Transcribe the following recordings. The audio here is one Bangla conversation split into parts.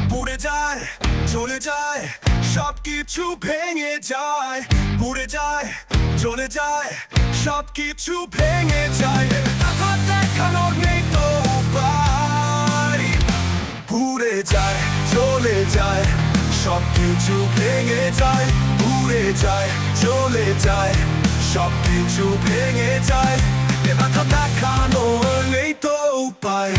পুড়ে যায়, চলে যায়, সবকিছু ভেঙে যায়। পুড়ে যায়, চলে যায়, সবকিছু ভেঙে যায়। কথা দেখানোর নেই তো উপায়। পুড়ে যায়, চলে যায়, সবকিছু ভেঙে যায়। পুড়ে যায়, চলে যায়, সবকিছু ভেঙে যায়। কথা দেখানোর নেই তো উপায়।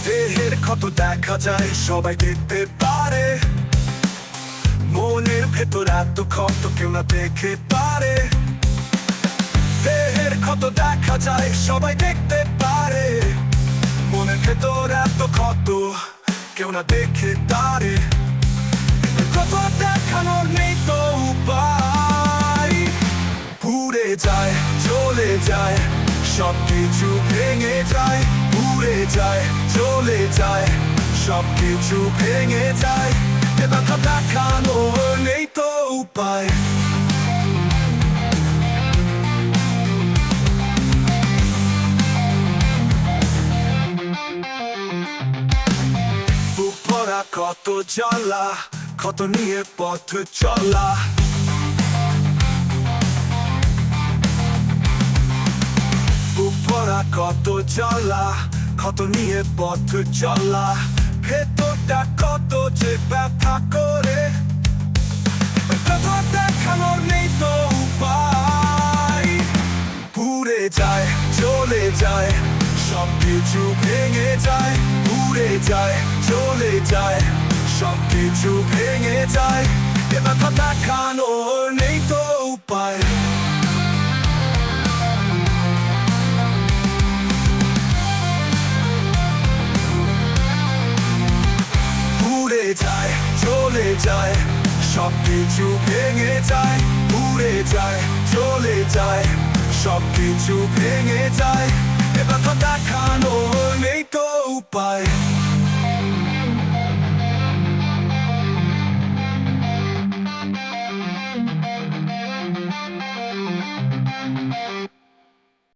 দেহের ক্ষত দেখা যায়, সবাই দেখতে পারে। মনের ভেতর এত ক্ষত কেউ না দেখে পারে। দেহের ক্ষত দেখা যায়, সবাই দেখতে পারে। মনের ভেতর এত ক্ষত কেউ না দেখে পারে। ক্ষত দেখানোর নেই তো উপায়। পুড়ে যায়, চলে যায়, সবকিছু ভেঙে যায়। পুড়ে যায়, চলে যায়, সবকিছু ভেঙে যায়। কথা দেখানোর নেই তো উপায়। বুক ভরা কত জ্বালা, ক্ষত নিয়ে পথ চলা। বুক ভরা কত জ্বালা, ক্ষত নিয়ে পথ চলা। ভেতরটা কত যে ব্যথা করে। কথা দেখানোর নেই তো উপায়। পুড়ে যায়, চলে যায়, সবকিছু ভেঙে যায়। পুড়ে যায়, চলে যায়, সবকিছু ভেঙে যায়। কথা দেখানোর নেই তো উপায়। পুড়ে যায়, চলে যায়, সবকিছু ভেঙে যায়। পুড়ে যায়, চলে যায়, সবকিছু ভেঙে যায়। কথা দেখানোর নেই তো উপায়।